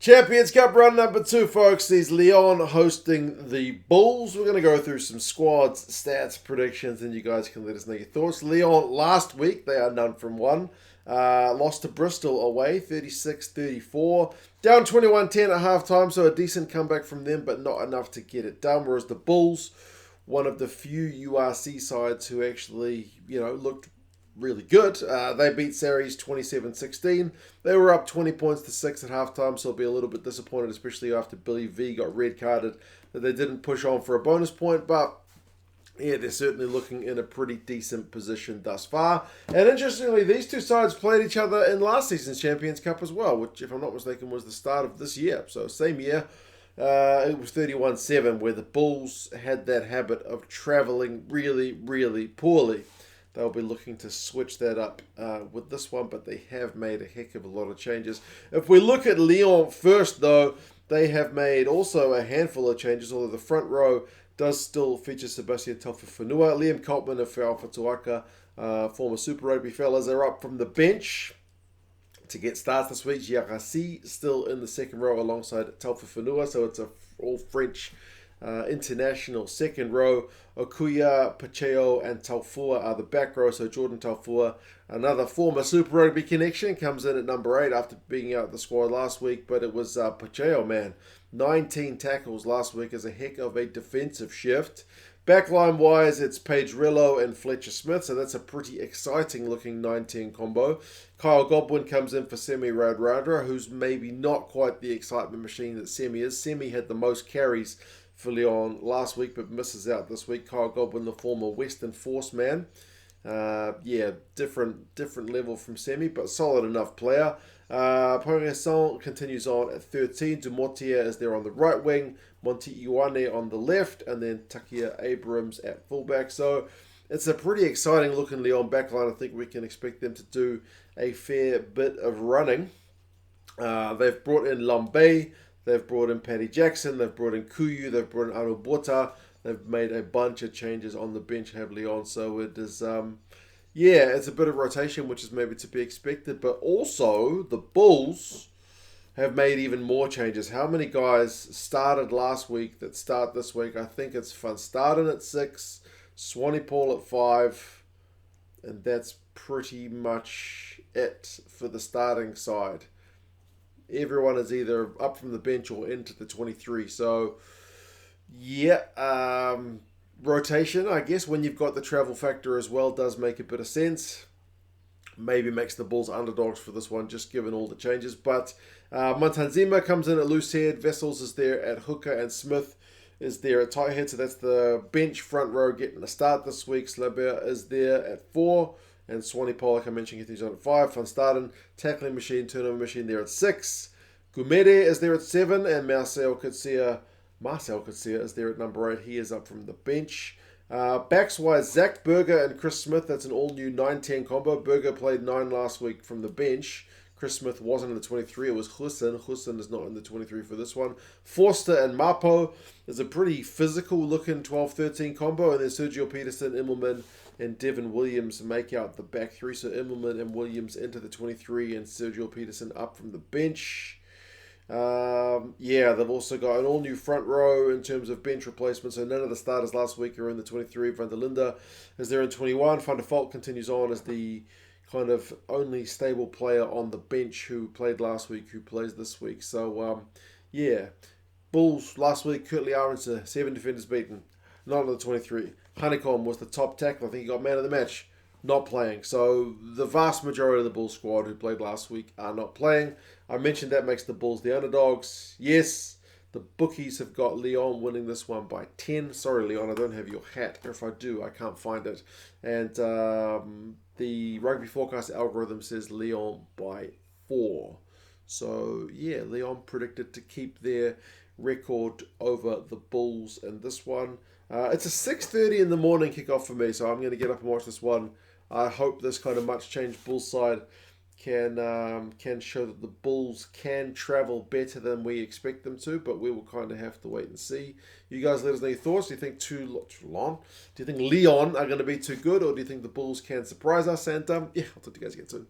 Champions Cup run number 2, folks. These Lyon hosting the Bulls. We're going to go through some squads, stats, predictions, and you guys can let us know your thoughts. Lyon last week, they are none from one. Lost to Bristol away, 36-34. Down 21-10 at halftime, so a decent comeback from them, but not enough to get it done. Whereas the Bulls, one of the few URC sides who actually, looked really good. They beat Sarries 27-16. They were up 20 points to 6 at halftime, so I'll be a little bit disappointed, especially after Billy V got red carded, that they didn't push on for a bonus point. But yeah, they're certainly looking in a pretty decent position thus far. And interestingly, these two sides played each other in last season's Champions Cup as well, which, if I'm not mistaken, was the start of this year. So same year. It was 31-7, where the Bulls had that habit of traveling really, really poorly. They'll be looking to switch that up with this one, but they have made a heck of a lot of changes. If we look at Lyon first, though, they have made also a handful of changes, although the front row does still feature Sebastian Taufifenua. Liam Coltman of Alpha Tuaka, former Super Rugby fellas, are up from the bench to get starts this week. Giarassi still in the second row alongside Taufifenua, so it's a all French international second row. Okuya, Pacheco, and Taufua are the back row. So Jordan Taufua, another former Super Rugby connection, comes in at number 8 after being out the squad last week. But it was Pacheco, man. 19 tackles last week is a heck of a defensive shift. Backline-wise, it's Pedrello and Fletcher Smith, so that's a pretty exciting-looking 9-10 combo. Kyle Godwin comes in for Semi Radradra, who's maybe not quite the excitement machine that Semi is. Semi had the most carries for Lyon last week, but misses out this week. Kyle Godwin, the former Western Force man. Different level from Semi, but solid enough player. Poirasson continues on at 13. Dumotier is there on the right wing. Monti Ioane on the left, and then Takia Abrams at fullback. So it's a pretty exciting looking Lyon backline. I think we can expect them to do a fair bit of running. They've brought in Lambe. They've brought in Paddy Jackson, they've brought in Kuyu, they've brought in Anu Bota. They've made a bunch of changes on the bench, have Lyon. So it is, it's a bit of rotation, which is maybe to be expected. But also, the Bulls have made even more changes. How many guys started last week that start this week? I think it's Van Staden at 6, Swanee Paul at 5, and that's pretty much it for the starting side. Everyone is either up from the bench or into the 23. So, rotation, I guess, when you've got the travel factor as well, does make a bit of sense. Maybe makes the Bulls underdogs for this one, just given all the changes. But Montanzima comes in at loose head. Vessels is there at hooker, and Smith is there at tight head. So that's the bench front row getting a start this week. Slabert is there at 4. And Swanee Paul, like I mentioned, continues on at 5. Van Staden, tackling machine, turnover machine there at 6. Gumede is there at 7. And Marcel Coetzee is there at number 8. He is up from the bench. Backs-wise, Zach Berger and Chris Smith. That's an all-new 9-10 combo. Berger played 9 last week from the bench. Chris Smith wasn't in the 23. It was Hussein. Hussein is not in the 23 for this one. Forster and Mapo is a pretty physical-looking 12-13 combo. And then Sergio Peterson, Immelman, and Devin Williams make out the back 3. So Immelman and Williams into the 23 and Sergio Peterson up from the bench. They've also got an all-new front row in terms of bench replacement. So none of the starters last week are in the 23. Van der Linde is there in 21. Van der Valk continues on as the kind of only stable player on the bench who played last week, who plays this week. So, Bulls last week, Kurt Liarense, 7 defenders beaten. Not on the 23. Honeycomb was the top tackle. I think he got man of the match. Not playing. So the vast majority of the Bulls squad who played last week are not playing. I mentioned that makes the Bulls the underdogs. Yes, the bookies have got Lyon winning this one by 10. Sorry, Lyon, I don't have your hat. If I do, I can't find it. And the Rugby Forecast algorithm says Lyon by 4. So, Lyon predicted to keep their record over the Bulls in this one. It's a 6:30 in the morning kickoff for me, so I'm going to get up and watch this one. I hope this kind of much changed Bulls side can show that the Bulls can travel better than we expect them to, but we will kind of have to wait and see. You guys let us know your thoughts. Do you think Lyon are going to be too good, or do you think the Bulls can surprise us? And I'll talk to you guys again soon.